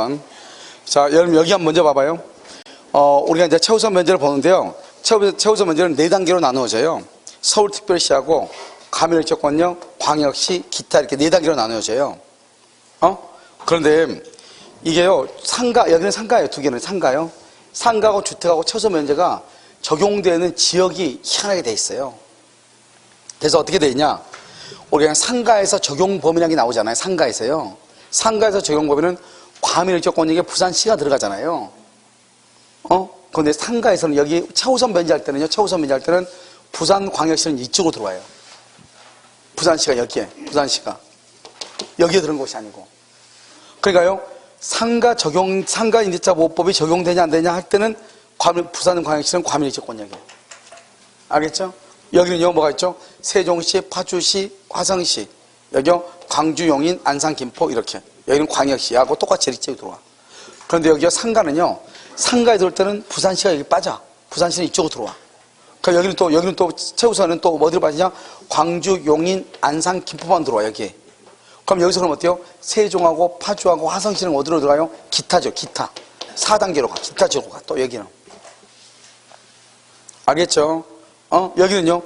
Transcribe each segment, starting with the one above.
1번. 자, 여러분 여기 한번 먼저 봐봐요. 우리가 이제 최우선 면제를 보는데요. 최우선 면제는 4단계로 나누어져요. 서울특별시하고 과밀지역권역, 광역시, 기타 이렇게 4단계로 나누어져요. 그런데 이게요, 여기는 상가예요. 2개는 상가요. 상가하고 주택하고 최우선 면제가 적용되는 지역이 희한하게 돼 있어요. 그래서 어떻게 돼 있냐? 우리 그냥 상가에서 적용 범위라는 게 나오잖아요. 상가에서요. 상가에서 적용 범위는 과밀지역권역에 부산시가 들어가잖아요. 그런데 상가에서는 여기 최우선 면제할 때는요. 최우선 면제할 때는 부산광역시는 이쪽으로 들어와요. 부산시가 여기에, 부산시가 여기에 들어온 것이 아니고. 그러니까요, 상가 임대차 보호법이 적용되냐 안 되냐 할 때는 부산광역시는 과밀지역권역이에요. 알겠죠? 여기는요, 뭐가 있죠? 세종시, 파주시, 화성시, 여기요, 광주, 용인, 안산, 김포 이렇게. 여기는 광역시하고 똑같이 이렇게 들어와. 그런데 여기요, 상가는요, 상가에 들어올 때는 부산시가 여기 빠져. 부산시는 이쪽으로 들어와. 그러니까 여기는 또 최우선은 또 어디로 빠지냐? 광주, 용인, 안산, 김포만 들어와, 여기에. 그럼 여기서 그럼 어때요? 세종하고 파주하고 화성시는 어디로 들어가요? 기타죠, 기타. 4단계로 가, 기타 지역으로 가, 또 여기는. 알겠죠? 여기는요,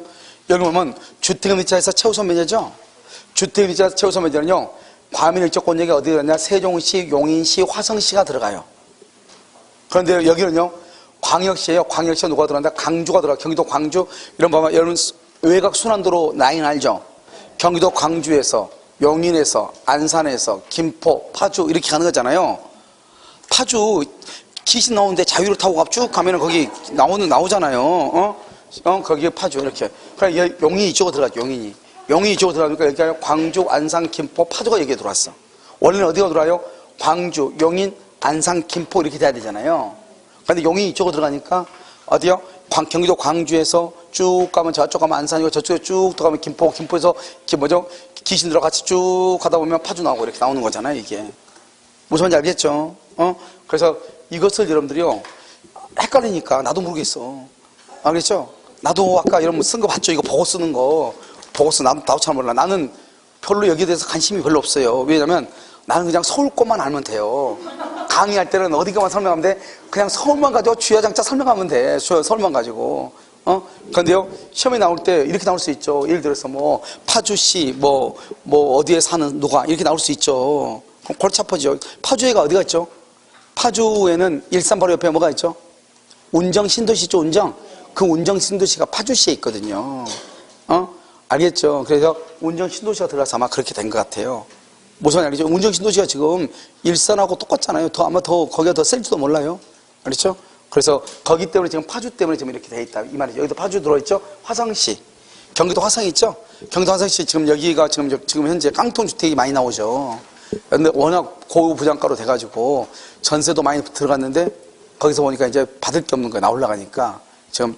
여기 보면 주택임대차에서 최우선 면제죠? 주택임대차에서 최우선 면제는요, 과밀지역권역이 어디 들어가냐? 세종시, 용인시, 화성시가 들어가요. 그런데 여기는요, 광역시에요. 광역시가 누가 들어간다? 강주가 들어가. 경기도 광주. 이런 봐봐. 여러분, 외곽 순환도로 라인 알죠? 경기도 광주에서, 용인에서, 안산에서, 김포, 파주 이렇게 가는 거잖아요. 파주 귀신 나오는데 자유를 타고 쭉 가면은 거기 나오잖아요. 거기에 파주 이렇게. 그러니까 용인이 이쪽으로 들어갔죠. 용인이 이쪽으로 들어가니까 여기가 광주, 안산, 김포, 파주가 여기에 들어왔어. 원래는 어디가 들어와요? 광주, 용인, 안산, 김포 이렇게 돼야 되잖아요. 근데 용인이 이쪽으로 들어가니까 어디요? 경기도 광주에서 쭉 가면 저쪽 가면 안산이고 저쪽에 쭉 들어가면 김포에서 귀신들하고 같이 쭉 가다 보면 파주 나오고 이렇게 나오는 거잖아요, 이게. 무슨 말인지 알겠죠? 그래서 이것을 여러분들이요, 헷갈리니까 나도 모르겠어. 알겠죠? 나도 아까 여러분 쓴 거 봤죠? 이거 보고 쓰는 거. 나도 잘 몰라. 나는 별로 여기에 대해서 관심이 별로 없어요. 왜냐면 나는 그냥 서울 것만 알면 돼요. 강의할 때는 어디가만 설명하면 돼. 그냥 서울만 가지고 주야장자 설명하면 돼. 서울만 가지고. 그런데요, 시험에 나올 때 이렇게 나올 수 있죠. 예를 들어서 파주시, 어디에 사는 누가 이렇게 나올 수 있죠. 골치 아프죠. 파주에가 어디가 있죠? 파주에는 일산 바로 옆에 뭐가 있죠? 운정 신도시 있죠, 운정. 그 운정 신도시가 파주시에 있거든요. 알겠죠? 그래서 운정 신도시가 들어가서 아마 그렇게 된 것 같아요. 무슨 말이죠? 운정 신도시가 지금 일산하고 똑같잖아요. 거기가 더 셀지도 몰라요. 그렇죠? 그래서 거기 때문에 지금 파주 때문에 지금 이렇게 돼 있다. 이 말이죠. 여기도 파주 들어있죠? 화성시. 경기도 화성 있죠? 경기도 화성시 지금 여기가 지금 현재 깡통주택이 많이 나오죠. 근데 워낙 고부장가로 돼가지고 전세도 많이 들어갔는데 거기서 보니까 이제 받을 게 없는 거예요. 나올라가니까. 지금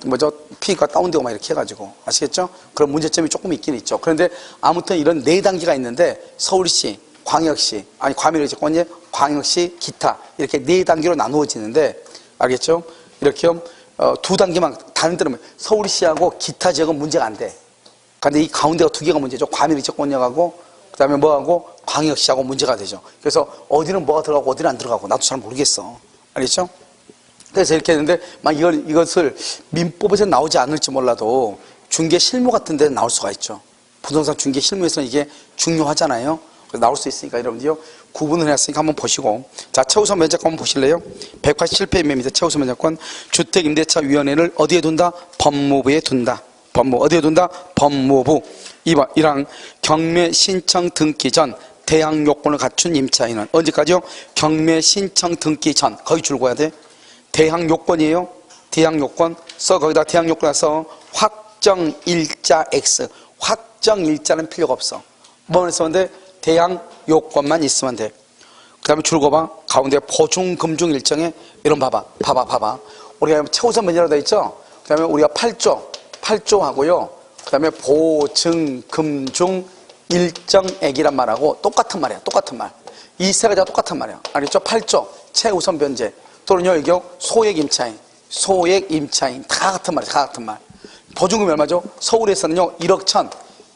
피가 다운되고 막 이렇게 해가지고. 아시겠죠? 그런 문제점이 조금 있긴 있죠. 그런데 아무튼 이런 4단계가 있는데 서울시, 광역시, 과밀지역권역, 광역시, 기타 이렇게 4단계로 나누어지는데 알겠죠? 이렇게 2단계만 다른 데는 서울시하고 기타 지역은 문제가 안 돼. 그런데 이 가운데가 2개가 문제죠. 과밀지역권역하고 그다음에 뭐하고 광역시하고 문제가 되죠. 그래서 어디는 뭐가 들어가고 어디는 안 들어가고 나도 잘 모르겠어. 알겠죠? 그래서 이렇게 했는데 이것을 민법에서 나오지 않을지 몰라도 중개 실무 같은 데는 나올 수가 있죠. 부동산 중개 실무에서는 이게 중요하잖아요. 그래서 나올 수 있으니까 여러분들요, 구분을 해놨으니까 한번 보시고. 자, 최우선 면제권 한번 보실래요? 187페이지입니다. 최우선 면제권. 주택임대차위원회를 어디에 둔다? 법무부에 둔다. 어디에 둔다? 법무부. 2번 1항 경매 신청 등기 전 대항 요건을 갖춘 임차인은 언제까지요? 경매 신청 등기 전. 거기 줄거야 돼. 대항 요건이에요. 대항 요건 거기다 대항 요건 써. 확정일자 X. 확정일자는 필요가 없어. 뭐만 있으면 돼? 대항 요건만 있으면 돼. 그 다음에 줄거봐. 가운데 보증금중 일정에 이런 봐봐. 우리가 최우선 면제라고 돼 있죠? 그 다음에 우리가 8조 하고요. 그 다음에 보증금중 일정액이란 말하고 똑같은 말이야. 똑같은 말. 이 세 가지가 똑같은 말이야. 알겠죠? 8조 최우선 면제 또는요, 이게 소액 임차인 다 같은 말이야. 다 같은 말. 보증금이 얼마죠? 서울에서는요 1억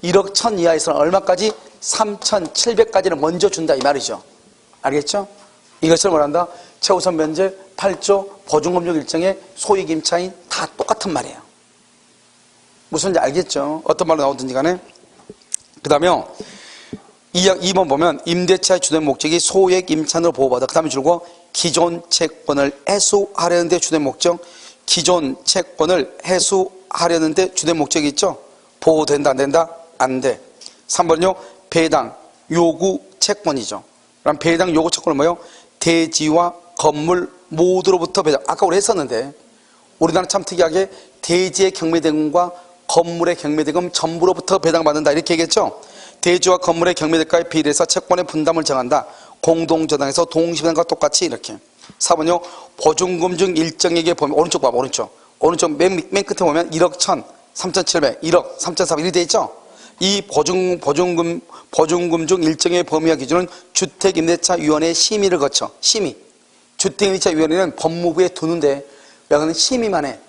1천 이하에서는 얼마까지? 3,700까지는 먼저 준다 이 말이죠. 알겠죠? 이것을 뭐란다? 최우선 면제, 8조, 보증금융 일정의 소액 임차인 다 똑같은 말이에요. 무슨지 알겠죠? 어떤 말로 나오든지 간에. 그 다음에 2번 보면 임대차의 주된 목적이 소액 임차인으로 보호받아. 그 다음에 줄고 기존 채권을 해소하려는 데 주된 목적. 기존 채권을 해소하려는 데 주된 목적이 있죠? 보호된다 안 된다? 안 돼. 3번은요. 배당 요구 채권이죠. 그럼 배당 요구 채권은 뭐예요? 대지와 건물 모두로부터 배당. 아까 우리 했었는데 우리나라는 참 특이하게 대지의 경매대금과 건물의 경매대금 전부로부터 배당받는다 이렇게 얘기했죠. 대지와 건물의 경매대가에 비례해서 채권의 분담을 정한다. 공동저당에서 동시배당과 똑같이 이렇게. 4번요. 보증금 중 일정에게 보면 오른쪽 봐봐. 오른쪽 맨 끝에 보면 1억 1천 3,700 1억 3,400 이렇게 돼 있죠. 이 보증금 중 일정의 범위와 기준은 주택임대차위원회의 심의를 거쳐. 심의. 주택임대차위원회는 법무부에 두는데 여기는 심의만 해.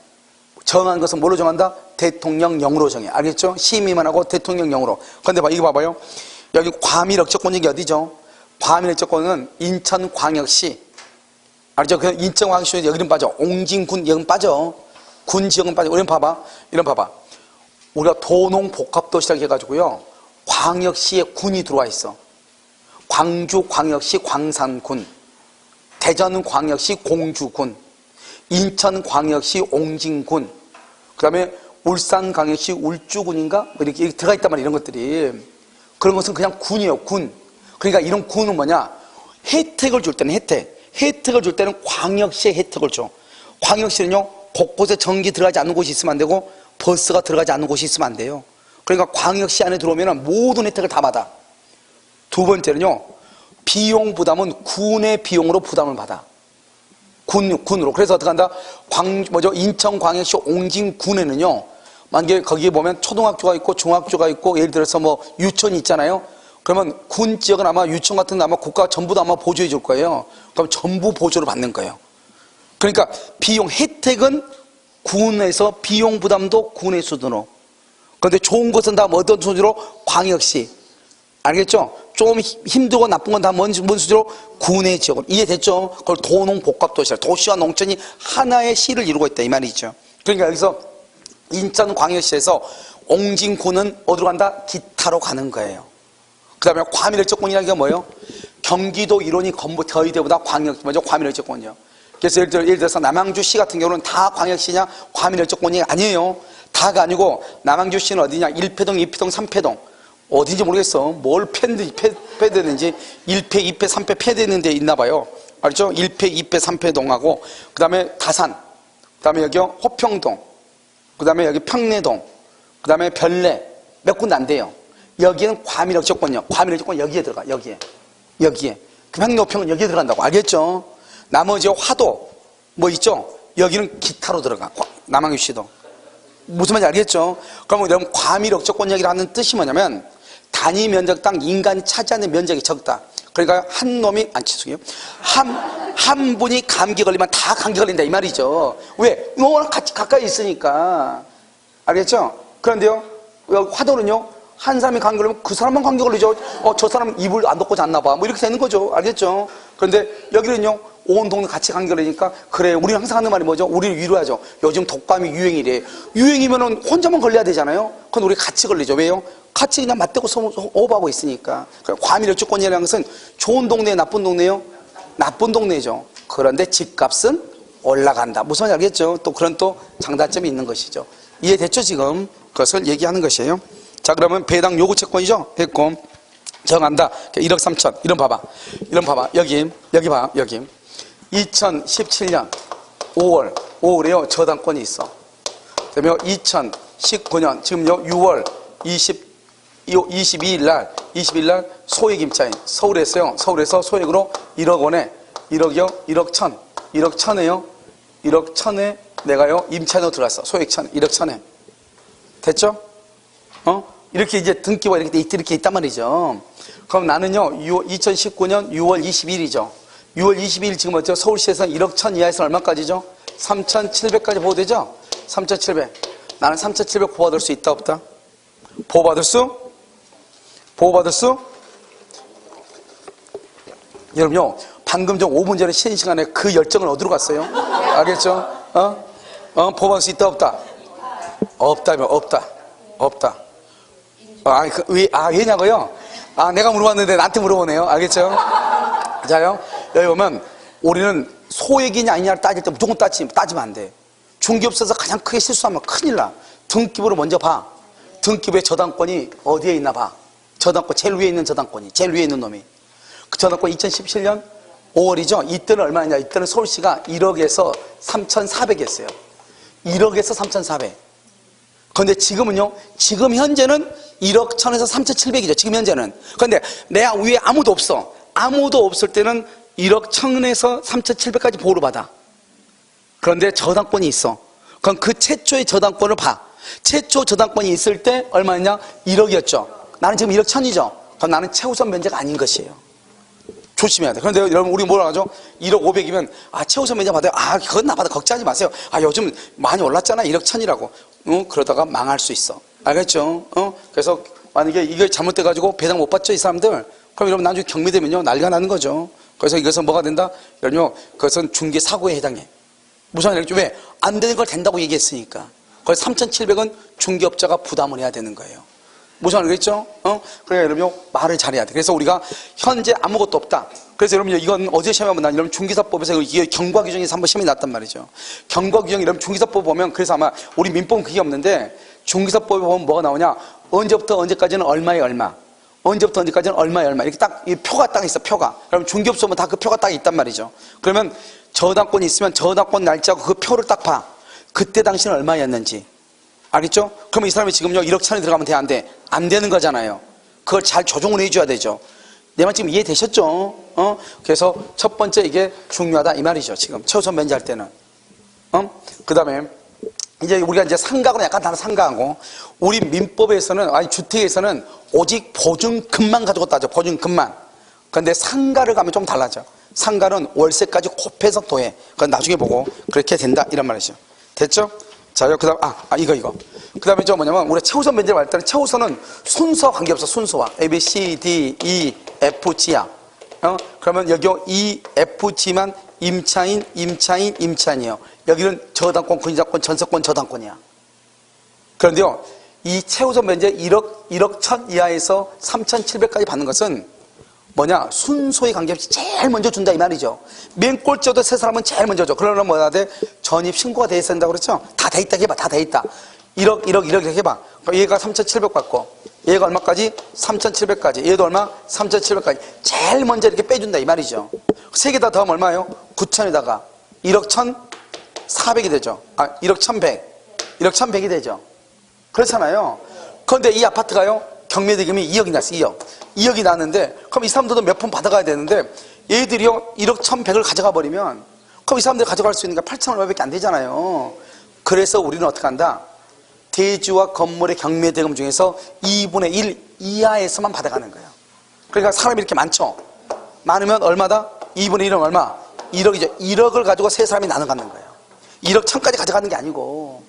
정한 것은 뭘로 정한다? 대통령령으로 정해. 알겠죠? 심의만 하고 대통령령으로. 그런데 이거 봐봐요. 여기 과밀억정권이 어디죠? 과밀억정권은 인천광역시. 알죠? 그 인천광역시 여기는 빠져. 옹진군 여기는 빠져. 군 지역은 빠져. 이런 봐봐. 우리가 도농복합도시라고 해가지고요. 광역시에 군이 들어와 있어. 광주광역시 광산군, 대전광역시 공주군, 인천광역시 옹진군, 그 다음에 울산광역시 울주군인가? 이렇게 들어가 있단 말이야, 이런 것들이. 그런 것은 그냥 군이에요, 군. 그러니까 이런 군은 뭐냐? 혜택을 줄 때는 혜택을 줄 때는 광역시에 혜택을 줘. 광역시는요, 곳곳에 전기 들어가지 않는 곳이 있으면 안 되고, 버스가 들어가지 않는 곳이 있으면 안 돼요. 그러니까 광역시 안에 들어오면 모든 혜택을 다 받아. 두 번째는요, 비용 부담은 군의 비용으로 부담을 받아. 군으로. 그래서 어떻게 한다? 인천광역시 옹진군에는요, 만약에 거기에 보면 초등학교가 있고 중학교가 있고 예를 들어서 뭐 유치원이 있잖아요. 그러면 군 지역은 아마 유치원 같은 데 아마 국가가 전부 다 아마 보조해 줄 거예요. 그럼 전부 보조를 받는 거예요. 그러니까 비용 혜택은 군에서 비용 부담도 군의 수준으로. 그런데 좋은 것은 다 어떤 수준으로? 광역시. 알겠죠? 좀 힘들고 나쁜 건 다 뭔 수준으로? 군의 지역으로. 이해됐죠? 그걸 도농복합도시라. 도시와 농촌이 하나의 시를 이루고 있다 이 말이죠. 그러니까 여기서 인천광역시에서 옹진군은 어디로 간다? 기타로 가는 거예요. 그 다음에 과밀역정권이라는 게 뭐예요? 경기도 일원이 저희대보다 과밀역정권이요. 그래서 예를 들어서 남양주시 같은 경우는 다 광역시냐? 과밀역정권이 아니에요. 다가 아니고 남양주시는 어디냐? 1패동, 2패동, 3패동. 어딘지 모르겠어. 뭘 폐되는지 1패, 2패, 3패 폐되는 데 있나 봐요. 알죠? 1패, 2패, 3패동하고 그 다음에 다산, 그 다음에 여기 호평동, 그 다음에 여기 평내동, 그 다음에 별내 몇 군데 안 돼요. 여기는 과밀역정권이요. 과밀역정권 여기에 들어가. 여기에. 그 평내 호평은 여기에 들어간다고. 알겠죠? 나머지 화도 뭐 있죠? 여기는 기타로 들어가. 남양주시도. 무슨 말인지 알겠죠? 그러면 여러분 과밀역정권 얘기를 하는 뜻이 뭐냐면 단위 면적당 인간이 차지하는 면적이 적다. 그러니까 한 놈이 죄송해요. 한 분이 감기 걸리면 다 감기 걸린다 이 말이죠. 왜? 너랑 같이 가까이 있으니까. 알겠죠? 그런데요, 화도는요, 한 사람이 감기 걸리면 그 사람만 감기 걸리죠. 저 사람 이불 안 덮고 잤나 봐. 뭐 이렇게 되는 거죠. 알겠죠? 그런데 여기는요, 온 동네 같이 감기 걸리니까 그래, 우리는 항상 하는 말이 뭐죠? 우리를 위로하죠. 요즘 독감이 유행이래. 유행이면은 혼자만 걸려야 되잖아요. 그건 우리 같이 걸리죠. 왜요? 같이 그냥 맞대고 호흡하고 있으니까. 과밀역정권이라는 것은 좋은 동네, 나쁜 동네요? 나쁜 동네죠. 그런데 집값은 올라간다. 무슨 말인지 알겠죠? 또 그런 또 장단점이 있는 것이죠. 이해됐죠, 지금? 그것을 얘기하는 것이에요. 자, 그러면 배당 요구 채권이죠? 됐고. 정한다. 1억 3천. 이런 봐봐. 여기 봐. 여기. 2017년 5월에요. 저당권이 있어. 그다음에 2019년 지금요 6월 22일 날 소액 임차인 서울에서 소액으로 1억 원에 1억 천에요. 1억 천에 내가요 임차인으로 들어갔어. 소액 천 1억 천에. 됐죠? 이렇게 이제 등기가 이렇게 있단 말이죠. 그럼 나는요 2019년 6월 22일이죠. 6월 22일 지금 어쩌 서울시에서는 1억 천 이하에서 얼마까지죠? 3,700까지 보호되죠? 3,700. 나는 3,700 보호받을 수 있다 없다? 보호받을 수? 여러분요, 방금 전 5분 전에 쉬는 시간에 그 열정을 어디로 갔어요? 알겠죠? 보호할 수 있다, 없다? 없다면 없다. 왜냐고요? 내가 물어봤는데 나한테 물어보네요. 알겠죠? 자요, 여기 보면 우리는 소액이냐 아니냐를 따질 때 무조건 따지면 안 돼. 중개업소에서 가장 크게 실수하면 큰일 나. 등기부를 먼저 봐. 등기부의 저당권이 어디에 있나 봐. 저당권, 제일 위에 있는 저당권이, 제일 위에 있는 놈이. 그 저당권 2017년 5월이죠. 이때는 얼마냐? 이때는 서울시가 1억에서 3,400이었어요. 1억에서 3,400. 그런데 지금은요, 지금 현재는 1억 1,000에서 3,700이죠. 지금 현재는. 그런데 내 위에 아무도 없어. 아무도 없을 때는 1억 1,000에서 3,700까지 보호를 받아. 그런데 저당권이 있어. 그럼 그 최초의 저당권을 봐. 최초 저당권이 있을 때 얼마였냐? 1억이었죠. 나는 지금 1억 1,000이죠. 그럼 나는 최우선 면제가 아닌 것이에요. 조심해야 돼. 그런데 여러분, 우리 뭐라 하죠? 1억 500이면, 최우선 면제 받아요. 그건 나 받아. 걱정하지 마세요. 요즘 많이 올랐잖아. 1억 1,000이라고. 그러다가 망할 수 있어. 알겠죠? 그래서 만약에 이게 잘못돼가지고 배당 못 받죠, 이 사람들? 그럼 여러분, 나중에 경매되면요, 난리가 나는 거죠. 그래서 이것은 뭐가 된다? 여러분, 그것은 중개 사고에 해당해. 무슨 말이죠? 왜? 안 되는 걸 된다고 얘기했으니까. 그래서 3,700은 중개업자가 부담을 해야 되는 거예요. 무슨 말이겠죠? 그러니까 여러분, 말을 잘해야 돼. 그래서 우리가 현재 아무것도 없다. 그래서 여러분, 이건 어제 시험에 난 여러분 중개사법에서 이게 경과 규정에서 한번 시험이 났단 말이죠. 경과 규정, 여러분 중개사법 보면, 그래서 아마 우리 민법은 그게 없는데, 중개사법에 보면 뭐가 나오냐? 언제부터 언제까지는 얼마에 얼마. 언제부터 언제까지는 얼마에 얼마. 이렇게 딱, 이 표가 딱 있어, 표가. 그럼 중개업소 보면 다 그 표가 딱 있단 말이죠. 그러면 저당권이 있으면 저당권 날짜하고 그 표를 딱 봐. 그때 당시는 얼마였는지. 알겠죠? 그러면 이 사람이 지금요 1억 1,000이 들어가면 돼, 안 돼? 안 되는 거잖아요. 그걸 잘 조정을 해줘야 되죠. 내 말 지금 이해되셨죠? 그래서 첫 번째 이게 중요하다 이 말이죠. 지금 최우선 면제할 때는. 그 다음에 이제 우리가 이제 상가하고는 약간 다른 상가하고, 우리 민법에서는, 주택에서는 오직 보증금만 가지고 따져. 보증금만. 그런데 상가를 가면 좀 달라져. 상가는 월세까지 곱해서 더해. 그건 나중에 보고 그렇게 된다 이런 말이죠. 됐죠? 자, 그 다음, 이거. 그 다음에 뭐냐면, 우리가 최우선 면제를 할 때는 최우선은 순서와 관계없어, 순서와. A, B, C, D, E, F, G야. 그러면 여기 E, F, G만 임차인이에요. 여기는 저당권, 권리자권, 전세권, 저당권이야. 그런데요, 이 최우선 면제 1억 1,000 이하에서 3,700까지 받는 것은 뭐냐? 순서에 관계없이 제일 먼저 준다 이 말이죠. 맨 꼴찌도 세 사람은 제일 먼저 줘. 그러면 뭐야 돼? 전입 신고가 돼 있어야 된다고 그랬죠? 다 돼 있다 해봐. 다 돼 있다. 1억 이렇게 해봐. 얘가 3,700 받고, 얘가 얼마까지? 3,700까지. 얘도 얼마? 3,700까지. 제일 먼저 이렇게 빼준다 이 말이죠. 세 개 다 더하면 얼마예요? 9,000에다가 1억 1,400이 되죠. 1억 1,100. 1억 1,100이 되죠. 그렇잖아요. 그런데 이 아파트가요, 경매대금이 2억이 났어, 2억이 났는데, 그럼 이 사람들도 몇 푼 받아가야 되는데, 얘들이요, 1억 1,100을 가져가 버리면, 그럼 이 사람들이 가져갈 수 있는 게 8,000 얼마밖에 안 되잖아요. 그래서 우리는 어떻게 한다? 대지와 건물의 경매대금 중에서 2분의 1 이하에서만 받아가는 거예요. 그러니까 사람이 이렇게 많죠? 많으면 얼마다? 2분의 1은 얼마? 1억이죠. 1억을 가지고 세 사람이 나눠 갖는 거예요. 1억 1,000까지 가져가는 게 아니고.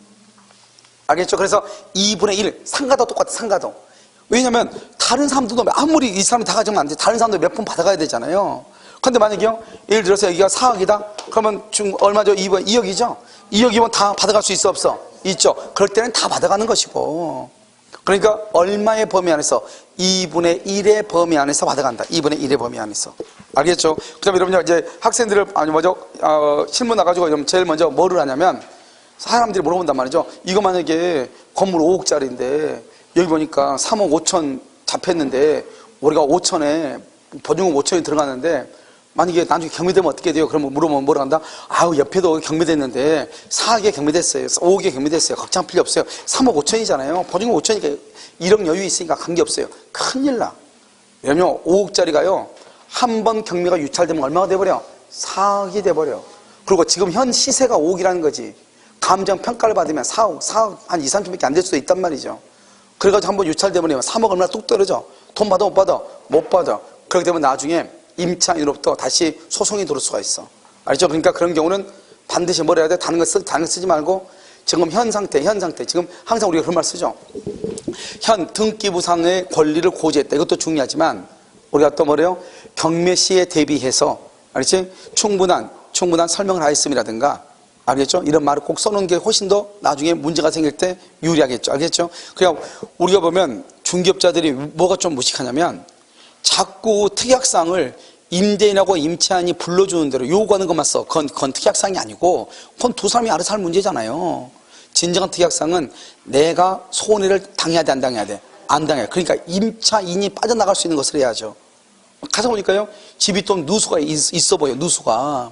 알겠죠? 그래서 2분의 1, 상가도 똑같아, 상가도. 왜냐면 다른 사람들도 아무리 이 사람이 다 가져가면 안 돼. 다른 사람도 몇 푼 받아가야 되잖아요. 근데 만약에요, 예를 들어서 여기가 4억이다? 그러면 얼마죠? 2억이죠? 2억이면 다 받아갈 수 있어, 없어? 있죠. 그럴 때는 다 받아가는 것이고. 그러니까 얼마의 범위 안에서? 2분의 1의 범위 안에서 받아간다. 2분의 1의 범위 안에서. 알겠죠? 그 다음에 여러분들 이제 학생들을, 실무 나가지고 제일 먼저 뭐를 하냐면, 사람들이 물어본단 말이죠. 이거 만약에 건물 5억짜리인데, 여기 보니까 3억 5천 잡혔는데, 우리가 5천에, 보증금 5천이 들어가는데, 만약에 나중에 경매되면 어떻게 돼요? 그러면 물어보면 뭐라 한다? 옆에도 경매됐는데 4억에 경매됐어요. 5억에 경매됐어요. 걱정할 필요 없어요. 3억 5천이잖아요. 보증금 5천이니까 1억 여유 있으니까 관계없어요. 큰일 나. 왜냐면 5억짜리가요. 한 번 경매가 유찰되면 얼마가 돼버려? 4억이 돼버려. 그리고 지금 현 시세가 5억이라는 거지. 감정평가를 받으면 4억 한 2, 3천밖에 안 될 수도 있단 말이죠. 그래가지고 한번 유찰되면 3억 얼마나 뚝 떨어져. 돈 받아 못 받아? 못 받아. 그렇게 되면 나중에 임차인으로부터 다시 소송이 들어올 수가 있어. 알죠? 그러니까 그런 경우는 반드시 뭘 해야 돼? 다른 거 쓰지 말고 지금 현 상태, 지금 항상 우리가 그런 말 쓰죠. 현 등기부상의 권리를 고지했다. 이것도 중요하지만 우리가 또 뭐래요? 경매 시에 대비해서 알겠지? 충분한 설명을 하였음이라든가, 알겠죠? 이런 말을 꼭 써놓은 게 훨씬 더 나중에 문제가 생길 때 유리하겠죠. 알겠죠? 그냥 우리가 보면 중개업자들이 뭐가 좀 무식하냐면 자꾸 특약사항을 임대인하고 임차인이 불러주는 대로 요구하는 것만 써. 그건 특약사항이 아니고 그건 두 사람이 알아서 할 문제잖아요. 진정한 특약사항은 내가 손해를 당해야 돼, 안 당해야 돼? 안 당해. 그러니까 임차인이 빠져나갈 수 있는 것을 해야죠. 가서 보니까요, 집이 또 누수가 있어 보여, 누수가.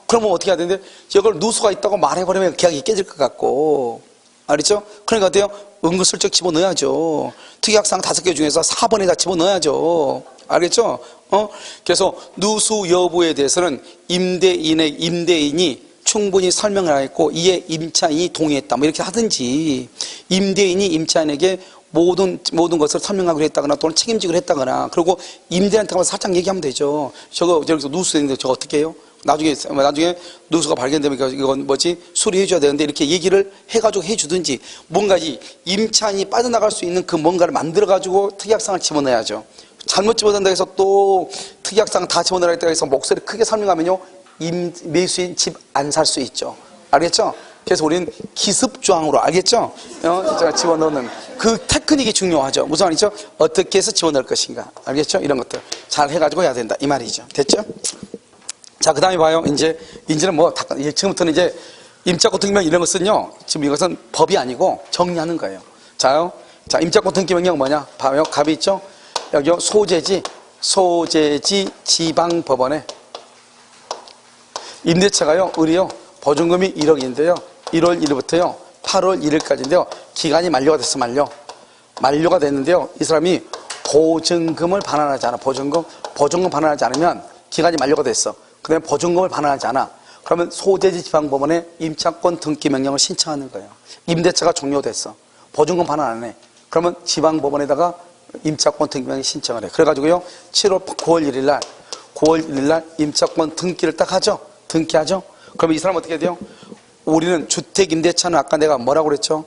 그러면 어떻게 해야 되는데, 이걸 누수가 있다고 말해버리면 계약이 깨질 것 같고, 알겠죠? 그러니까 어때요? 은근슬쩍 집어넣어야죠. 특약사항 5개 중에서 4번에다 집어넣어야죠. 알겠죠? 그래서 누수 여부에 대해서는 임대인이 충분히 설명을 하였고, 이에 임차인이 동의했다. 뭐 이렇게 하든지, 임대인이 임차인에게 모든 것을 설명하기로 했다거나 또는 책임지기로 했다거나, 그리고 임대인한테 가서 살짝 얘기하면 되죠. 저기서 누수 있는데 저거 어떻게 해요? 나중에 누수가 발견되면 이건 수리해 줘야 되는데 이렇게 얘기를 해가지고 해주든지, 뭔가 이 임차인이 빠져나갈 수 있는 그 뭔가를 만들어가지고 특약상을 집어넣어야죠. 잘못 집어넣는다 해서 또 특약상 다 집어넣으라 했다고 해서 목소리 크게 설명하면요, 매수인 집 안 살 수 있죠. 알겠죠? 그래서 우리는 기습조항으로, 알겠죠? 제가 집어넣는 그 테크닉이 중요하죠. 무슨 말이죠? 어떻게 해서 집어넣을 것인가. 알겠죠? 이런 것들 잘 해가지고 해야 된다. 이 말이죠. 됐죠? 자, 그 다음에 봐요. 이제는 지금부터는 이제 임차권 등기명 이런 것은요, 지금 이것은 법이 아니고 정리하는 거예요. 자, 임차권 등기명령 뭐냐? 봐요. 갑이 있죠? 여기요. 소재지 지방법원에 임대차가요, 을이요, 보증금이 1억인데요. 1월 1일부터요, 8월 1일까지인데요. 기간이 만료가 됐어, 만료가 됐는데요. 이 사람이 보증금을 반환하지 않아. 보증금 반환하지 않으면 기간이 만료가 됐어. 그 다음에 보증금을 반환하지 않아. 그러면 소재지 지방법원에 임차권 등기 명령을 신청하는 거예요. 임대차가 종료됐어. 보증금 반환 안 해. 그러면 지방법원에다가 임차권 등기 명령 신청을 해. 그래가지고요, 9월 1일 날 임차권 등기를 딱 하죠. 등기하죠. 그러면 이 사람 어떻게 돼요? 우리는 주택임대차는 아까 내가 뭐라고 그랬죠?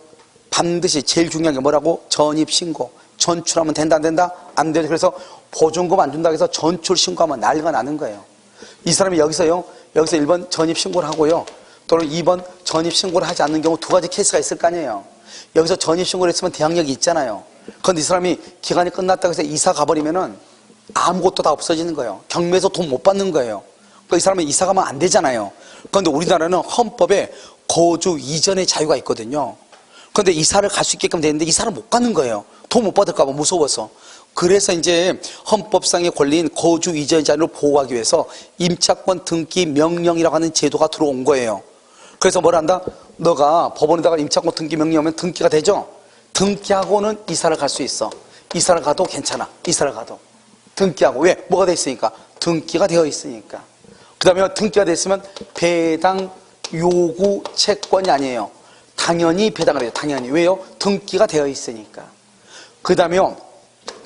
반드시 제일 중요한 게 뭐라고? 전입신고. 전출하면 된다, 안 된다? 안 되죠. 그래서 보증금 안 준다고 해서 전출 신고하면 난리가 나는 거예요. 이 사람이 여기서 1번 전입신고를 하고요, 또는 2번 전입신고를 하지 않는 경우 두 가지 케이스가 있을 거 아니에요. 여기서 전입신고를 했으면 대항력이 있잖아요. 그런데 이 사람이 기간이 끝났다고 해서 이사 가버리면은 아무것도 다 없어지는 거예요. 경매에서 돈 못 받는 거예요. 그러니까 이 사람은 이사 가면 안 되잖아요. 그런데 우리나라는 헌법에 거주 이전의 자유가 있거든요. 그런데 이사를 갈 수 있게끔 되는데 이사를 못 가는 거예요. 돈 못 받을까 봐 무서워서. 그래서 이제 헌법상의 권리인 거주 이전의 자유를 보호하기 위해서 임차권 등기 명령이라고 하는 제도가 들어온 거예요. 그래서 뭘 한다? 너가 법원에다가 임차권 등기 명령하면 등기가 되죠? 등기하고는 이사를 갈 수 있어. 이사를 가도 괜찮아. 이사를 가도. 등기하고. 왜? 뭐가 돼 있으니까? 등기가 되어 있으니까. 그 다음에 등기가 됐으면 배당 요구 채권이 아니에요. 당연히 배당을 해요. 당연히. 왜요? 등기가 되어 있으니까. 그 다음에요,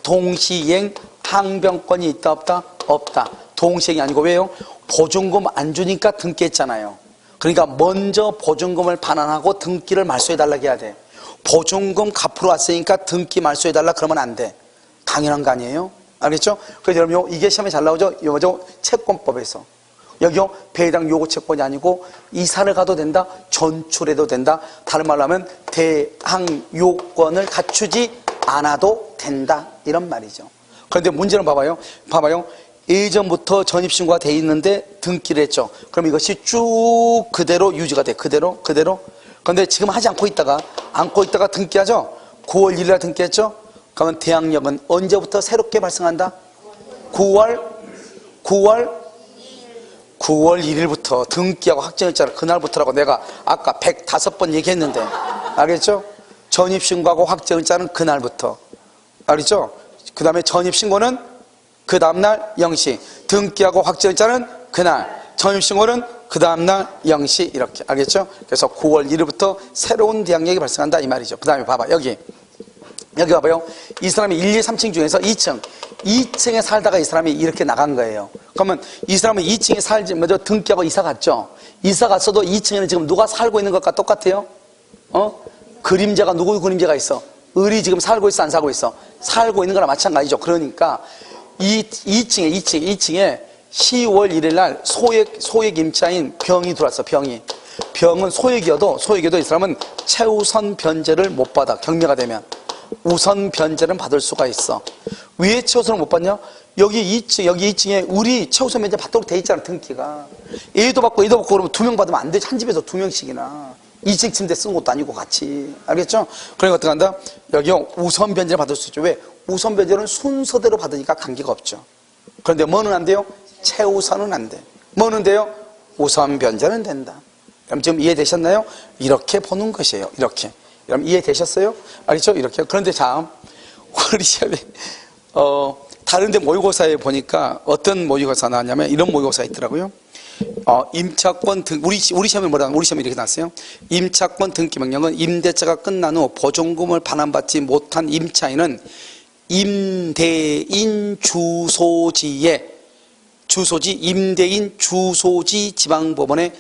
동시이행 항변권이 있다 없다? 없다. 동시이행이 아니고 왜요? 보증금 안 주니까 등기했잖아요. 그러니까 먼저 보증금을 반환하고 등기를 말소해달라고 해야 돼. 보증금 갚으러 왔으니까 등기 말소해달라 그러면 안 돼. 당연한 거 아니에요? 알겠죠? 그래서 여러분 이게 시험에 잘 나오죠? 이거죠? 채권법에서. 여기요, 배당 요구 채권이 아니고 이사를 가도 된다, 전출해도 된다. 다른 말로 하면 대항 요건을 갖추지 않아도 된다, 이런 말이죠. 그런데 문제는 봐봐요. 예전부터 전입신고가 돼 있는데 등기를 했죠. 그럼 이것이 쭉 그대로 유지가 돼. 그대로. 그런데 지금 하지 않고 있다가 등기하죠. 9월 1일 날 등기했죠. 그러면 대항력은 언제부터 새롭게 발생한다? 9월 1일부터 등기하고 확정일자를 그날부터라고 내가 아까 105번 얘기했는데, 알겠죠? 전입신고하고 확정일자는 그날부터. 알겠죠? 그 다음에 전입신고는 그 다음날 0시, 등기하고 확정일자는 그날, 전입신고는 그 다음날 0시, 이렇게. 알겠죠? 그래서 9월 1일부터 새로운 대항력이 발생한다, 이 말이죠. 그 다음에 봐봐. 여기 봐봐요. 이 사람이 1, 2, 3층 중에서 2층에 살다가 이 사람이 이렇게 나간 거예요. 그러면 이 사람은 2층에 살지, 먼저 등기하고 이사 갔죠. 이사 갔어도 2층에는 지금 누가 살고 있는 것과 똑같아요? 그림자가, 누구 그림자가 있어? 을이 지금 살고 있어, 안 살고 있어? 살고 있는 거랑 마찬가지죠. 그러니까 2층에 10월 1일 날 소액 임차인 병이 들어왔어. 병은 소액이어도 이 사람은 최우선 변제를 못 받아. 경매가 되면 우선 변제는 받을 수가 있어. 왜 최우선을 못 받냐? 여기 2층에 우리 최우선 변제 받도록 돼 있잖아. 등기가. 얘도 받고 그러면 2명 받으면 안 되지. 한 집에서 2명씩이나 2층 침대 쓴 것도 아니고 같이. 알겠죠? 그러니까 어떻게 한다? 여기 우선 변제를 받을 수 있죠. 왜? 우선 변제는 순서대로 받으니까 관계가 없죠. 그런데 뭐는 안 돼요? 최우선은 안 돼. 뭐는 돼요? 우선 변제는 된다. 그럼 지금 이해되셨나요? 이렇게 보는 것이에요. 이렇게. 여러분 이해되셨어요? 알겠죠? 이렇게. 그런데 참 우리 시험에 다른 데 모의고사에 보니까 어떤 모의고사 나왔냐면 이런 모의고사 있더라고요. 임차권 등 우리 시험에 우리 시험에 이렇게 나왔어요. 임차권 등기 명령은 임대차가 끝난 후 보증금을 반환받지 못한 임차인은 임대인 임대인 주소지 지방법원에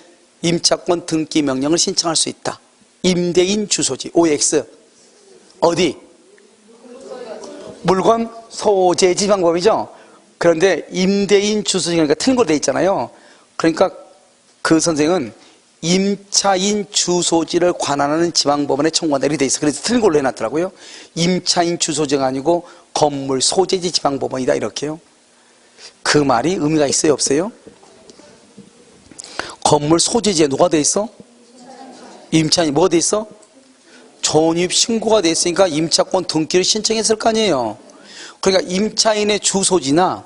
임차권 등기 명령을 신청할 수 있다. 임대인 주소지 OX 어디? 물건 소재 지방법이죠. 그런데 임대인 주소지가 그러니까 틀린 걸로 돼 있잖아요. 그러니까 그 선생은 임차인 주소지를 관할하는 지방법원에 청구한다 이렇게 돼 있어. 그래서 틀린 걸로 해놨더라고요. 임차인 주소지가 아니고 건물 소재지 지방법원이다 이렇게요. 그 말이 의미가 있어요 없어요? 건물 소재지에 누가 돼 있어? 임차인이 뭐가 돼 있어? 전입 신고가 돼 있으니까 임차권 등기를 신청했을 거 아니에요. 그러니까 임차인의 주소지나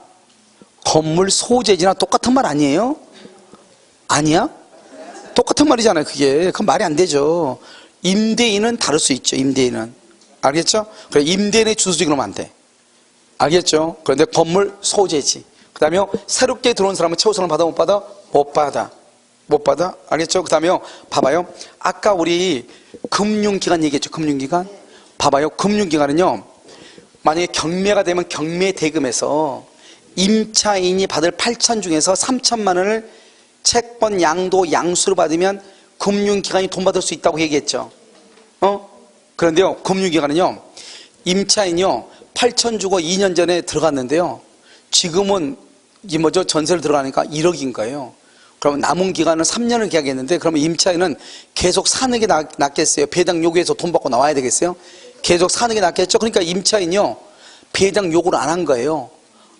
건물 소재지나 똑같은 말 아니에요? 아니야? 똑같은 말이잖아요 그게. 그건 말이 안 되죠. 임대인은 다를 수 있죠. 임대인은. 알겠죠? 그래 임대인의 주소지 그러면 안 돼. 알겠죠? 그런데 건물 소재지. 그 다음에 새롭게 들어온 사람은 최우선을 받아 못 받아? 못 받아? 알겠죠? 그 다음에 봐봐요. 아까 우리 금융기관 얘기했죠. 금융기관. 봐봐요. 금융기관은요. 만약에 경매가 되면 경매대금에서 임차인이 받을 8천 중에서 3천만 원을 채권 양도 양수로 받으면 금융기관이 돈 받을 수 있다고 얘기했죠. 그런데요. 금융기관은요. 임차인이요. 8천 주고 2년 전에 들어갔는데요. 지금은 전세를 들어가니까 1억인 거예요. 그러면 남은 기간은 3년을 계약했는데 그러면 임차인은 계속 사는 게 낫겠어요? 배당 요구해서 돈 받고 나와야 되겠어요? 계속 사는 게 낫겠죠? 그러니까 임차인이요. 배당 요구를 안 한 거예요.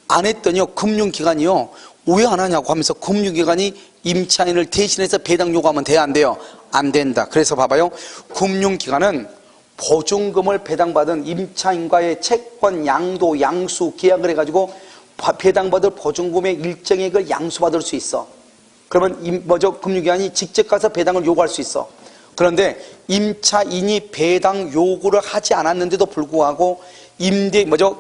안 했더니요. 금융기관이요. 왜 안 하냐고 하면서 금융기관이 임차인을 대신해서 배당 요구하면 돼야 안 돼요? 안 된다. 그래서 봐봐요. 금융기관은 보증금을 배당받은 임차인과의 채권 양도 양수 계약을 해가지고 배당받을 보증금의 일정액을 양수받을 수 있어. 그러면 금융기관이 직접 가서 배당을 요구할 수 있어. 그런데 임차인이 배당 요구를 하지 않았는데도 불구하고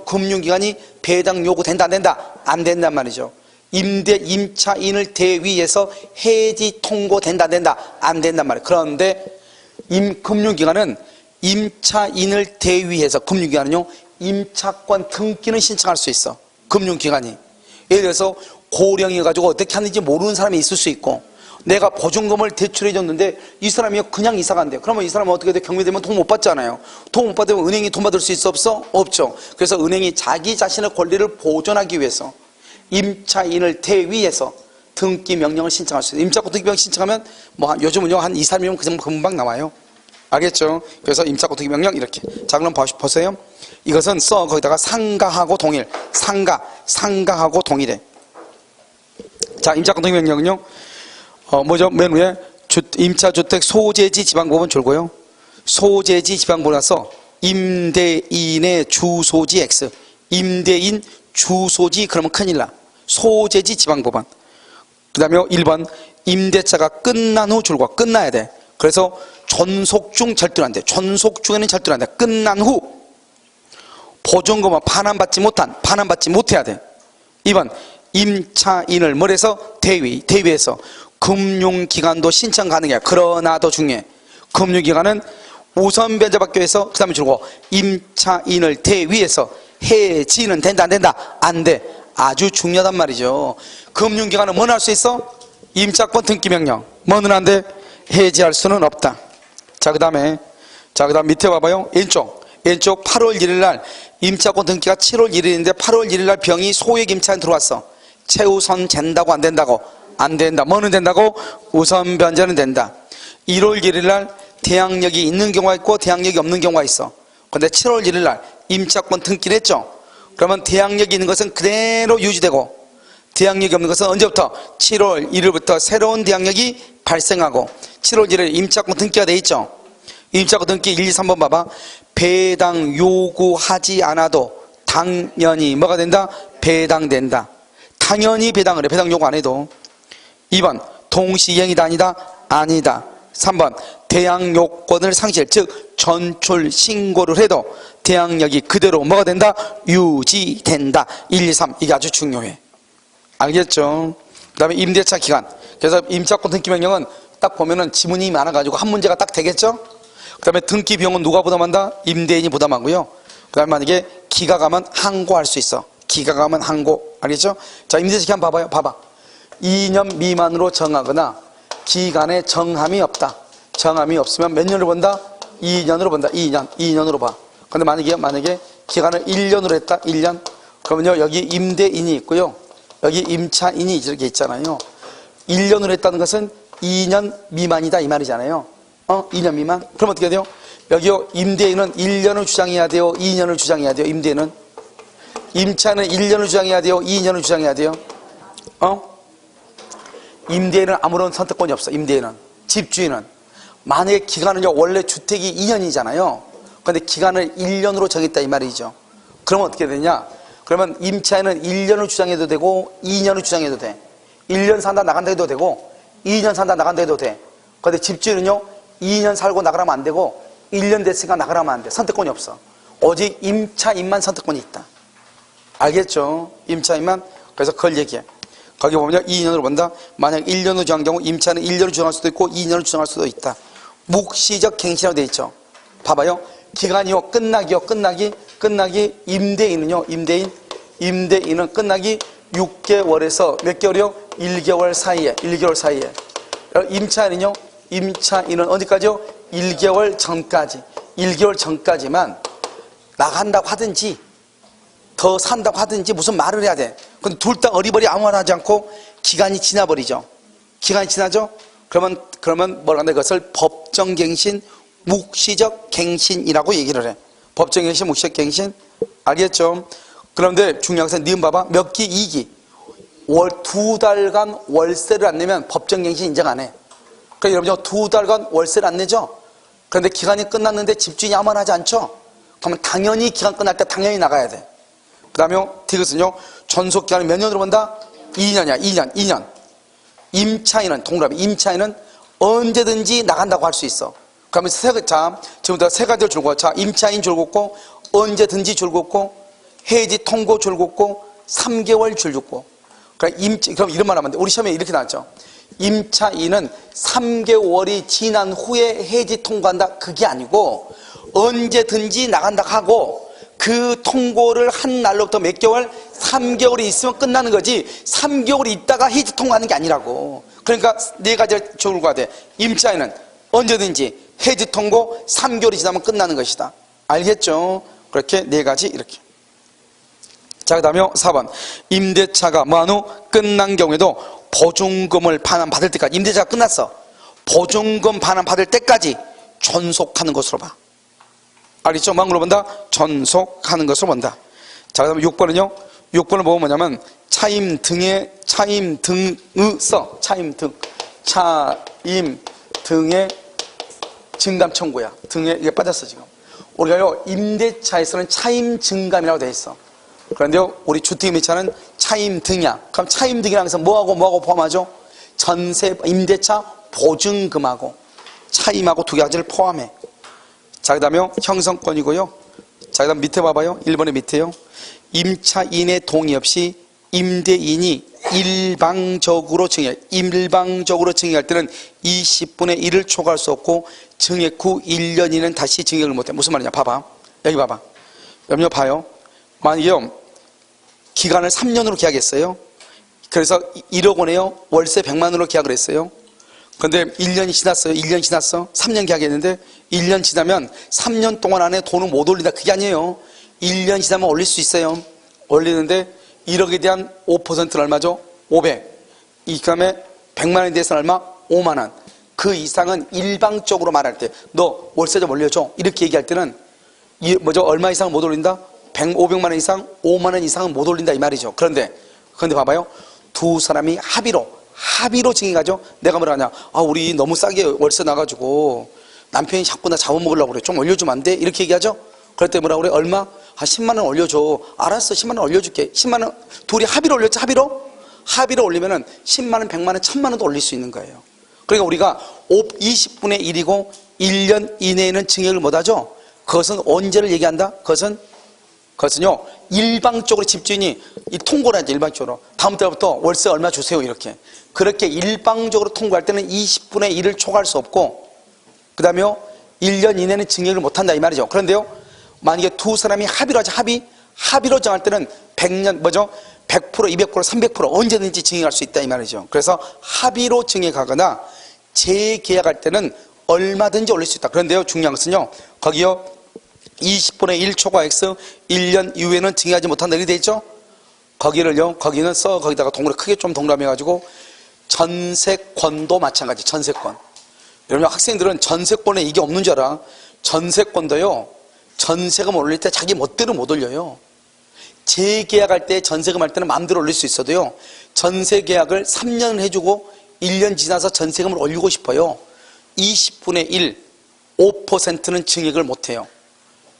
금융기관이 배당 요구 된다 안 된다? 안 된단 말이죠. 임차인을 대위해서 해지 통고된다 안 된다? 안 된단 말이에요. 그런데 금융기관은 임차인을 대위해서 금융기관은요 임차권 등기는 신청할 수 있어. 금융기관이. 예를 들어서 고령이가지고 어떻게 하는지 모르는 사람이 있을 수 있고 내가 보증금을 대출해 줬는데 이 사람이 그냥 이사 간대요. 그러면 이 사람은 어떻게 돼? 경매되면 돈 못 받잖아요. 돈 못 받으면 은행이 돈 받을 수 있어 없어? 없죠. 그래서 은행이 자기 자신의 권리를 보존하기 위해서 임차인을 대위해서 등기 명령을 신청할 수 있어요. 임차권 등기 명령 신청하면 요즘은요 한 2, 3일이면 그냥 금방 나와요. 알겠죠? 그래서 임차권 등기 명령 이렇게. 자 그럼 보세요. 이것은 거기다가 상가하고 동일. 상가하고 동일해. 자, 임차권 등기 명령은요. 맨 위에 임차주택 소재지 지방법원 줄고요. 소재지 지방법원 가서 임대인의 주소지 X. 임대인 주소지 그러면 큰일 나. 소재지 지방법원. 그 다음에 1번 임대차가 끝난 후 줄고 끝나야 돼. 그래서 존속 중 절대로 안 돼. 존속 중에는 절대로 안 돼. 끝난 후 보증금은 반환받지 못해야 돼. 2번 임차인을 뭐래서 대위해서 금융기관도 신청 가능해. 그러나 더 중요해. 금융기관은 우선 변제 받기 위해서 그 다음에 줄고 임차인을 대위해서 해지는 된다 안 된다? 안 돼. 아주 중요하단 말이죠. 금융기관은 뭐는 할 수 있어? 임차권 등기 명령. 뭐는 안 돼? 해지할 수는 없다. 자, 그 다음 밑에 봐봐요. 왼쪽 8월 1일 날 임차권 등기가 7월 1일인데 8월 1일 날 병이 소액 임차인 들어왔어. 최우선 된다고 안 된다고? 안 된다. 뭐는 된다고? 우선 변제는 된다. 1월 1일 날 대항력이 있는 경우가 있고 대항력이 없는 경우가 있어. 근데 7월 1일 날 임차권 등기를 했죠. 그러면 대항력이 있는 것은 그대로 유지되고 대항력이 없는 것은 언제부터? 7월 1일부터 새로운 대항력이 발생하고 7월 1일 임차권 등기가 돼 있죠. 임차권 등기 1, 2, 3번 봐봐. 배당 요구하지 않아도 당연히 뭐가 된다? 배당된다. 당연히 배당을 해. 배당 요구 안 해도. 2번 동시이행이다 아니다? 아니다. 3번 대항 요건을 상실, 즉 전출 신고를 해도 대항력이 그대로 뭐가 된다? 유지된다. 1, 2, 3 이게 아주 중요해. 알겠죠? 그 다음에 임대차 기간. 그래서 임차권 등기 명령은 딱 보면은 지문이 많아가지고 한 문제가 딱 되겠죠? 그 다음에 등기 비용은 누가 부담한다? 임대인이 부담하고요. 그 다음에 만약에 기가 가면 항고할 수 있어. 기가 가면 항고. 알겠죠? 자, 임대차 기간 봐봐요. 봐봐. 2년 미만으로 정하거나 기간에 정함이 없다. 정함이 없으면 몇 년으로 본다? 2년으로 본다. 2년으로 봐. 근데 만약에 기간을 1년으로 했다. 1년. 그러면요, 여기 임대인이 있고요. 여기 임차인이 이렇게 있잖아요. 1년으로 했다는 것은 2년 미만이다 이 말이잖아요. 2년 미만? 그럼 어떻게 돼요? 여기요, 임대인은 1년을 주장해야 돼요? 2년을 주장해야 돼요? 임대인은? 임차인은 1년을 주장해야 돼요? 2년을 주장해야 돼요? 임대인은 아무런 선택권이 없어. 임대인은. 집주인은. 만약에 기간은요, 원래 주택이 2년이잖아요. 근데 기간을 1년으로 정했다 이 말이죠. 그러면 어떻게 되냐? 그러면 임차인은 1년을 주장해도 되고 2년을 주장해도 돼. 1년 산다 나간다 해도 되고 2년 산다 나간다 해도 돼. 근데 집주인은요, 2년 살고 나가라면 안 되고 1년 됐으니까 나가라면 안 돼. 선택권이 없어. 오직 임차인만 선택권이 있다. 알겠죠? 임차인만. 그래서 그걸 얘기해. 거기 보면 2년으로 본다. 만약 1년으로 주장한 경우 임차인은 1년을 주장할 수도 있고 2년을 주장할 수도 있다. 묵시적 갱신이라고 되어 있죠. 봐봐요. 기간이요, 끝나기 임대인은요, 임대인은 끝나기 6개월에서 몇 개월이요? 1개월 사이에. 임차인은요, 임차인은 어디까지요? 1개월 전까지. 1개월 전까지만 나간다고 하든지 더 산다고 하든지 무슨 말을 해야 돼. 근데 둘 다 어리버리 아무 말 하지 않고 기간이 지나버리죠. 기간이 지나죠? 그러면 뭐라 한다? 그것을 법정갱신, 묵시적 갱신이라고 얘기를 해. 법정갱신, 묵시적 갱신. 알겠죠? 그런데 중요한 것은 니은 봐봐. 몇 기? 2기. 2달간 월세를 안 내면 법정갱신 인정 안 해. 그러니까 여러분 2달간 월세를 안 내죠? 그런데 기간이 끝났는데 집주인이 아무 말 하지 않죠? 그러면 당연히 기간 끝날 때 당연히 나가야 돼. 그 다음에 디귿은요, 전속기간을 몇 년으로 본다? 2년이야. 2년. 임차인은 동그라미. 임차인은 언제든지 나간다고 할 수 있어. 그러면 지금부터 세 가지를 줄고, 자, 임차인 줄긋고, 언제든지 줄긋고, 해지 통고 줄긋고, 3개월 줄긋고. 그럼 이런 말 하면 돼. 우리 시험에 이렇게 나왔죠. 임차인은 3개월이 지난 후에 해지 통고한다. 그게 아니고, 언제든지 나간다 하고, 그 통고를 한 날로부터 몇 개월? 3개월이 있으면 끝나는 거지 3개월이 있다가 해지 통고하는 게 아니라고. 그러니까 네 가지를 줄고 돼. 임차인은 언제든지 해지 통고 3개월이 지나면 끝나는 것이다. 알겠죠? 그렇게 네 가지 이렇게. 자, 그 다음에 4번 임대차가 뭐한 후 끝난 경우에도 보증금을 반환받을 때까지, 임대차가 끝났어. 보증금 반환받을 때까지 존속하는 것으로 봐. 알겠죠? 뭐로 본다? 전속하는 것으로 본다. 자, 그 다음에 6번은요. 6번을 보면 뭐냐면 차임 등의 증감 청구야. 등에 이게 빠졌어 지금. 우리가요 임대차에서는 차임 증감이라고 되어 있어. 그런데요 우리 주택임대차는 차임 등이야. 그럼 차임 등이라는 것은 뭐하고 포함하죠? 전세 임대차 보증금하고 차임하고 두 가지를 포함해. 자, 그 다음에 형성권이고요. 자, 그 다음 밑에 봐봐요. 1번의 밑에요. 임차인의 동의 없이 임대인이 일방적으로 증액할 때는 20분의 1을 초과할 수 없고 증액 후 1년 이내는 다시 증액을 못해. 무슨 말이냐? 봐봐. 여기 봐봐. 염려 봐요. 만약에 기간을 3년으로 계약했어요. 그래서 1억 원에요. 월세 100만 원으로 계약을 했어요. 그런데 1년이 지났어요. 1년 지났어. 3년 계약했는데 1년 지나면 3년 동안 안에 돈을 못 올린다. 그게 아니에요. 1년 지나면 올릴 수 있어요. 올리는데 1억에 대한 5%는 얼마죠? 500. 이 다음에 100만 원에 대해서는 얼마? 5만 원. 그 이상은 일방적으로 말할 때 너 월세 좀 올려줘 이렇게 얘기할 때는 얼마 이상은 못 올린다? 500만 원 이상, 5만 원 이상은 못 올린다 이 말이죠. 그런데 봐봐요. 두 사람이 합의로 증액하죠. 내가 뭐라 하냐, 우리 너무 싸게 월세 나가지고 남편이 자꾸 나 잡아먹으려고 그래. 좀 올려주면 안 돼? 이렇게 얘기하죠. 그럴 때 뭐라 그래? 얼마? 10만 원 올려줘. 알았어, 10만 원 올려줄게. 10만 원. 둘이 합의로 올렸죠. 합의로 올리면은 10만 원, 100만 원, 1000만 원도 올릴 수 있는 거예요. 그러니까 우리가 20분의 1이고 1년 이내에는 증액을 못하죠. 그것은 언제를 얘기한다? 그것은요 일방적으로 집주인이 이 통고를 하죠. 일방적으로 다음 달부터 월세 얼마 주세요 이렇게. 그렇게 일방적으로 통고할 때는 20분의 1을 초과할 수 없고, 그 다음에 1년 이내는 증액을 못한다 이 말이죠. 그런데요 만약에 두 사람이 합의로 하죠. 합의로 정할 때는 100년 100%, 200%, 300% 언제든지 증액할 수 있다 이 말이죠. 그래서 합의로 증액하거나 재계약할 때는 얼마든지 올릴 수 있다. 그런데요 중요한 것은요 거기요 20분의 1 초과 X 1년 이후에는 증액하지 못한다 이렇게 돼 있죠. 거기는요 거기다가 동그랗게 크게 좀 동그라미해가지고 전세권도 마찬가지. 전세권. 여러분 학생들은 전세권에 이게 없는 줄 알아. 전세권도요 전세금 올릴 때 자기 멋대로 못 올려요. 재계약할 때 전세금 할 때는 마음대로 올릴 수 있어도요 전세계약을 3년 해주고 1년 지나서 전세금을 올리고 싶어요. 20분의 1 5%는 증액을 못해요.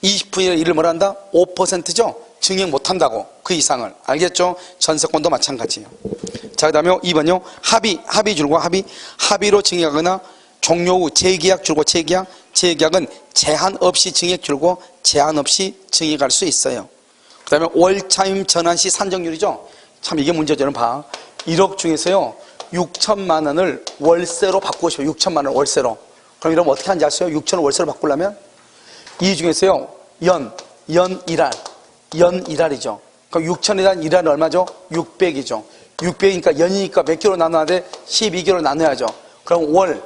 20분의 1을 뭐라 한다? 5%죠? 증액 못한다고. 그 이상을. 알겠죠? 전세권도 마찬가지예요. 자, 그 다음에 2번요 합의 줄고 합의로 증액하거나 종료 후 재계약 줄고 재계약은 제한 없이 증액 줄고 제한 없이 증액할 수 있어요. 그 다음에 월차임 전환 시 산정률이죠. 참 이게 문제죠. 봐. 1억 중에서요 6천만 원을 월세로 바꾸고 싶어요. 6천만 원 월세로. 그럼 이러면 어떻게 하는지 아세요? 6천을 월세로 바꾸려면 이 중에서요 연일할이죠. 그럼 6천에 대한 얼마죠? 600이죠. 600이니까 연이니까 몇 개로 나눠야 돼? 12개로 나눠야죠. 그럼 월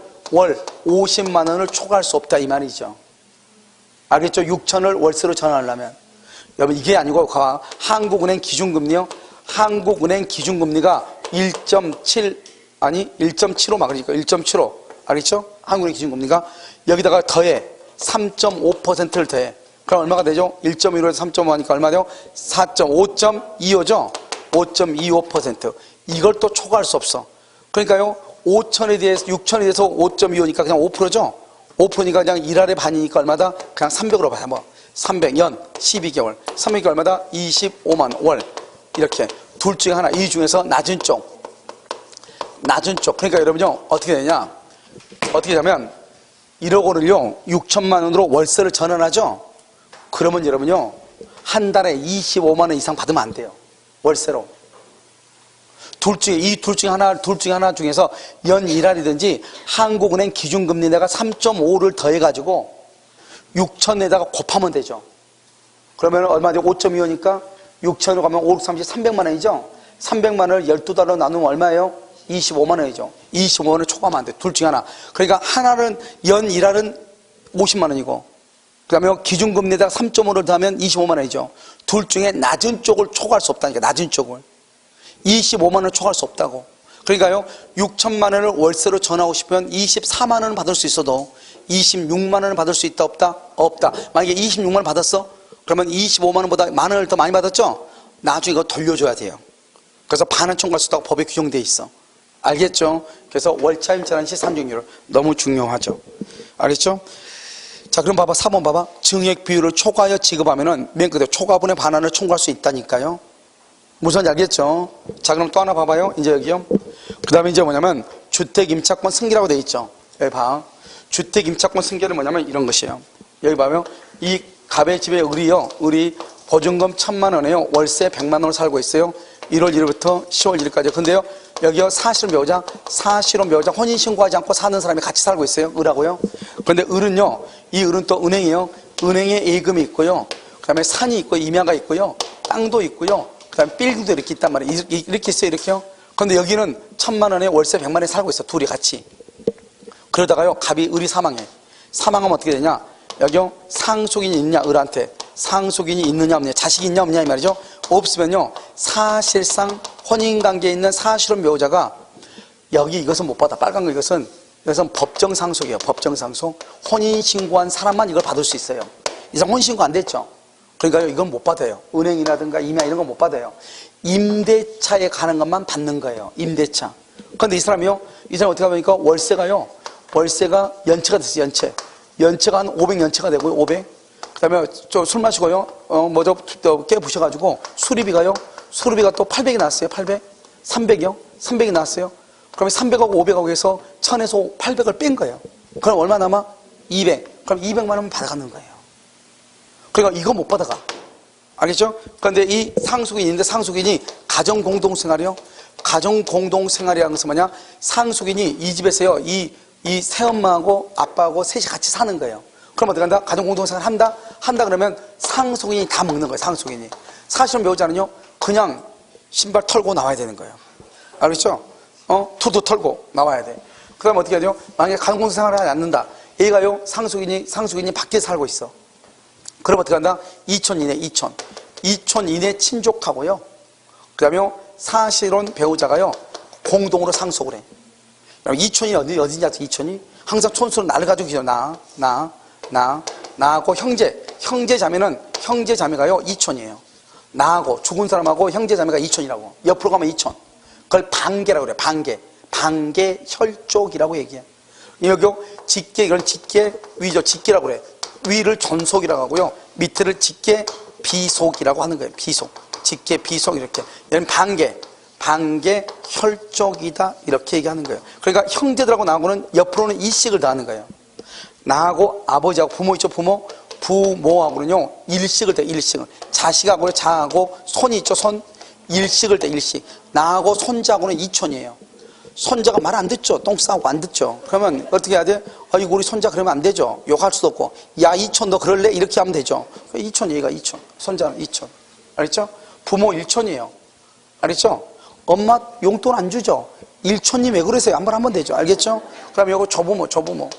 50만 원을 초과할 수 없다 이 말이죠. 알겠죠? 6천을 월세로 전환하려면. 여러분 이게 아니고 한국은행 기준금리요. 한국은행 기준금리가 1.75 막으니까 1.75 알겠죠? 한국은행 기준금리가 여기다가 더해 3.5%를 더해. 그럼 얼마가 되죠? 1.15에서 3.5 하니까 얼마 돼요? 5.25죠? 5.25%. 이걸 또 초과할 수 없어. 그러니까요 6천에 대해서 5.25니까 그냥 5%죠? 5%니까 그냥 1할의 반이니까 얼마다? 그냥 300으로 봐요. 300년 12개월 300개월 얼마다? 25만 월. 이렇게 둘 중에 하나. 이 중에서 낮은 쪽. 그러니까 여러분요 어떻게 되냐, 어떻게 되냐면 1억 원을요 6천만 원으로 월세를 전환하죠. 그러면 여러분요 한 달에 25만 원 이상 받으면 안 돼요. 월세로. 이 둘 중에 하나 중에서 연 1할이든지 한국은행 기준금리 내가 3.5를 더해가지고 6천에다가 곱하면 되죠. 그러면 얼마 돼요? 5.25니까 6천으로 가면 5, 6, 30, 300만 원이죠. 300만 원을 12달러 나누면 얼마예요? 25만 원이죠. 25만 원을 초과하면 안 돼. 둘 중에 하나. 그러니까 하나는 연 1할은 50만 원이고 그 다음에 기준금리에다가 3.5를 더하면 25만 원이죠. 둘 중에 낮은 쪽을 초과할 수 없다니까. 낮은 쪽을 25만 원을 초과할 수 없다고. 그러니까요 6천만 원을 월세로 전하고 싶으면 24만 원을 받을 수 있어도 26만 원을 받을 수 있다 없다? 없다. 만약에 26만 원을 받았어? 그러면 25만 원보다 만 원을 더 많이 받았죠? 나중에 이거 돌려줘야 돼요. 그래서 반환 청구할 수 있다고 법에 규정되어 있어. 알겠죠? 그래서 월차임 전환 시 산정률 너무 중요하죠. 알겠죠? 자, 그럼 봐봐. 4번 봐봐. 증액 비율을 초과하여 지급하면은 맨 끝에 초과분의 반환을 청구할 수 있다니까요. 무슨 알겠죠? 자, 그럼 또 하나 봐봐요. 이제 여기요. 그 다음에 이제 뭐냐면 주택 임차권 승계라고 돼 있죠. 여기 봐. 주택 임차권 승계는 뭐냐면 이런 것이에요. 여기 봐요. 이 갑의 집에 을이 보증금 1,000만 원에요. 월세 100만 원을 살고 있어요. 1월 1일부터 10월 1일까지. 근데요, 여기요, 사실혼 배우자 혼인신고하지 않고 사는 사람이 같이 살고 있어요. 을하고요. 그런데 을은요, 이 을은 또 은행이에요. 은행에 예금이 있고요. 그 다음에 산이 있고, 임야가 있고요. 땅도 있고요. 그 다음에 빌딩도 이렇게 있단 말이에요. 이렇게 있어요, 이렇게요. 그런데 여기는 1,000만 원에 월세 100만 원에 살고 있어. 둘이 같이. 그러다가요, 을이 사망해. 사망하면 어떻게 되냐? 여기요, 상속인이 있냐, 을한테. 상속인이 있느냐, 없느냐, 자식이 있냐, 없냐, 이 말이죠. 없으면요, 사실상 혼인관계에 있는 사실혼 배우자가 여기 이것은 못 받아. 빨간 거 이것은 법정상속이에요. 법정상속. 혼인신고한 사람만 이걸 받을 수 있어요. 이상 혼인신고 안 됐죠. 그러니까 이건 못 받아요. 은행이라든가 임야 이런 거 못 받아요. 임대차에 가는 것만 받는 거예요. 임대차. 그런데 이 사람이요, 이 사람 어떻게 하니까 월세가 연체가 됐어요. 연체가 한 500연체가 되고요. 500. 그 다음에 술 마시고요, 깨 부셔가지고 수리비가 또 800이 나왔어요. 800. 300이요. 300이 나왔어요. 그러면 300하고 500하고 해서 1000에서 800을 뺀 거예요. 그럼 얼마 남아? 200. 그럼 200만 원만 받아가는 거예요. 그러니까 이거 못 받아가. 알겠죠? 그런데 이 상속인이 있는데 상속인이 가정공동생활이요. 가정공동생활이라는 것은 뭐냐? 상속인이 이 집에서요, 이 새엄마하고 아빠하고 셋이 같이 사는 거예요. 그럼 어떻게 한다? 가정공동생활 한다 그러면 상속인이 다 먹는 거예요. 상속인이. 사실은 배우자는요, 그냥 신발 털고 나와야 되는 거예요. 알겠죠? 투도 털고 나와야 돼. 그 다음에 어떻게 하죠? 만약에 가정공동생활을 하지 않는다. 얘가요, 상속인이 밖에 살고 있어. 그럼 어떻게 한다? 2촌 이내 친족하고요. 그 다음에 사실혼 배우자가요, 공동으로 상속을 해. 2촌이 어디냐, 2촌이? 항상 촌수는 나를 가지고 계셔. 나하고 형제자매가요, 2촌이에요. 나하고, 죽은 사람하고 형제자매가 2촌이라고. 옆으로 가면 2촌. 그걸 반계라고 그래요. 반계 혈족이라고 얘기해. 여기 이건 직계 위죠. 직계라고 그래. 위를 전속이라고 하고요, 밑에를 직계 비속이라고 하는 거예요. 직계 비속 이렇게. 얘는 반계 혈족이다 이렇게 얘기하는 거예요. 그러니까 형제들하고 나하고는 옆으로는 일식을 더하는 거예요. 나하고 아버지하고 부모 있죠. 부모하고는요, 일식을 더 일식을. 자식하고요, 자하고 손이 있죠. 손 일식을 더 일식. 나하고 손자하고는 2촌이에요. 손자가 말 안 듣죠. 똥 싸고 안 듣죠. 그러면 어떻게 해야 돼? 아이고 우리 손자 그러면 안 되죠. 욕할 수도 없고, 야 2촌 너 그럴래? 이렇게 하면 되죠. 2촌 얘가 2촌, 손자는 2촌. 알겠죠? 부모 1촌이에요. 알겠죠? 엄마 용돈 안 주죠. 1촌님 왜 그러세요? 한번 되죠. 알겠죠? 그다음에 요거 조부모는요,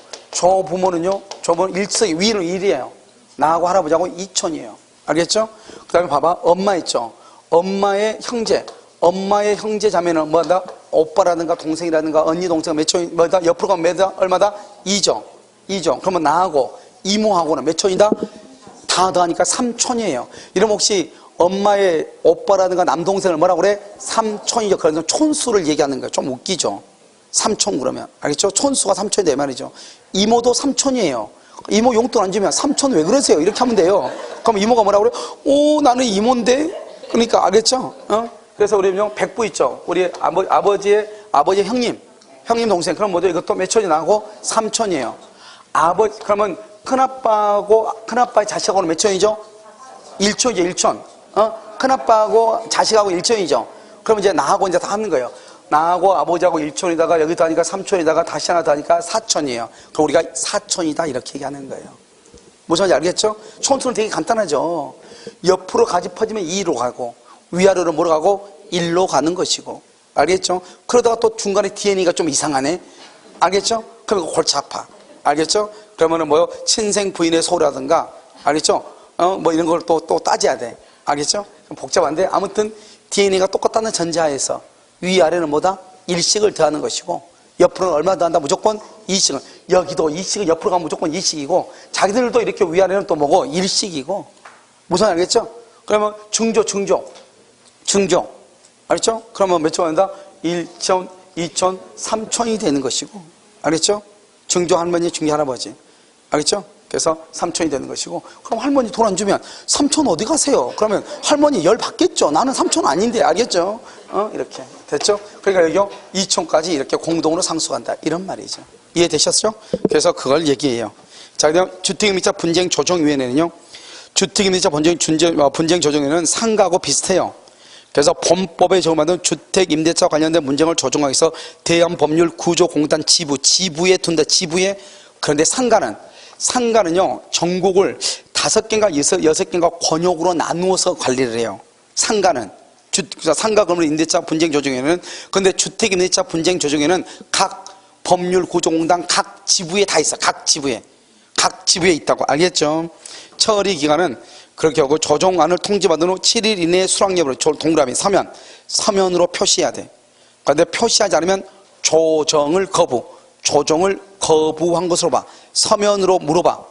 조부모는 일석이 위는 1이에요. 나하고 할아버지하고 2촌이에요. 알겠죠? 그다음에 봐봐, 엄마 있죠. 엄마의 형제 자매는 뭐다? 오빠라든가 동생이라든가 언니 동생 몇 촌이 뭐다? 옆으로 가면 몇다? 얼마다? 2죠. 그러면 나하고 이모하고는 몇 촌이다? 다 더하니까 3촌이에요. 이러면 혹시 엄마의 오빠라든가 남동생을 뭐라고 그래? 3촌이죠. 그래서 촌수를 얘기하는 거예요. 좀 웃기죠. 3촌 그러면. 알겠죠? 촌수가 3촌이다 이 말이죠. 이모도 3촌이에요. 이모 용돈 안 주면 3촌 왜 그러세요? 이렇게 하면 돼요. 그럼 이모가 뭐라고 그래? 오, 나는 이모인데? 그러니까 알겠죠? 그래서 우리 백부 있죠. 우리 아버지의 형님 동생. 그럼 뭐죠? 이것도 몇 촌이 나고 3촌이에요. 그러면 큰아빠의 자식하고는 몇 촌이죠? 1촌이죠, 1촌. 큰아빠하고 자식하고 1촌이죠. 그럼 이제 나하고 이제 다 하는 거예요. 나하고 아버지하고 1촌이다가 여기다 하니까 3촌이다가 다시 하나 더 하니까 4촌이에요. 그럼 우리가 4촌이다 이렇게 얘기하는 거예요. 무슨 말인지 알겠죠? 촌수는 되게 간단하죠. 옆으로 가지 퍼지면 2로 가고, 위아래로 뭐로 가고 1로 가는 것이고. 알겠죠? 그러다가 또 중간에 DNA가 좀 이상하네. 알겠죠? 그러면 골치 아파. 알겠죠? 그러면은 친생 부인의 소라든가, 알겠죠? 이런 걸 또 따져야 돼. 알겠죠? 복잡한데, 아무튼 DNA가 똑같다는 전제하에서 위아래는 뭐다? 일식을 더하는 것이고, 옆으로는 얼마 더한다? 무조건 2식을. 여기도 2식을 옆으로 가면 무조건 2식이고, 자기들도 이렇게 위아래는 또 뭐고? 1식이고. 무슨 알겠죠? 그러면 중조. 알겠죠? 그러면 몇 촌 한다? 1촌, 2촌, 3촌이 되는 것이고. 알겠죠? 중조 할머니, 중조 할아버지. 알겠죠? 그래서 3촌이 되는 것이고. 그럼 할머니 돈 안 주면 3촌 어디 가세요? 그러면 할머니 열 받겠죠? 나는 3촌 아닌데. 알겠죠? 이렇게. 됐죠? 그러니까 여기 2촌까지 이렇게 공동으로 상속한다. 이런 말이죠. 이해되셨죠? 그래서 그걸 얘기해요. 자, 그다음 주택임대차 분쟁조정위원회는요, 주택임대차 분쟁조정위원회는 상가하고 비슷해요. 그래서 본법에 적용받은 주택임대차 관련된 문제를 조정하기 위해서 대한법률 구조공단 지부에 둔다. 지부에. 그런데 상가는요, 전국을 5개인가 6개인가 권역으로 나누어서 관리를 해요. 상가 그러면 임대차 분쟁조정위원회는. 그런데 주택임대차 분쟁조정위원회는 각 법률 구조공단 각 지부에 다 있어. 각 각 지부에 있다고. 알겠죠? 처리 기간은 그렇게 하고 조정안을 통지받은 후 7일 이내에 수락 여부를 동그라미 서면으로 표시해야 돼. 그런데 표시하지 않으면 조정을 거부한 것으로 봐. 서면으로 물어봐.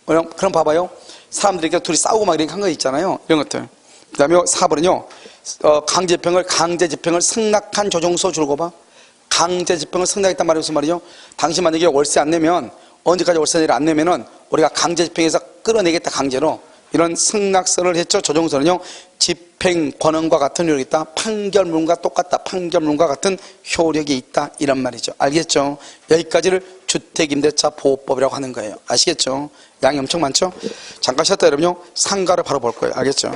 그럼 봐봐요. 사람들이 이렇게 둘이 싸우고 막 이렇게 한 거 있잖아요. 이런 것들. 그 다음에 4번은요, 강제 집행을 승낙한 조정서 주고 봐. 강제 집행을 승낙했단 말이 무슨 말이죠? 당신 만약에 월세 안 내면, 언제까지 월세를 안 내면은 우리가 강제 집행해서 끌어내겠다, 강제로. 이런 승낙서를 했죠. 조정서는요, 집행 권한과 같은 효력이 있다. 판결문과 똑같다. 판결문과 같은 효력이 있다. 이런 말이죠. 알겠죠? 여기까지를 주택임대차 보호법이라고 하는 거예요. 아시겠죠? 양이 엄청 많죠? 잠깐 쉬었다 여러분요, 상가를 바로 볼 거예요. 알겠죠?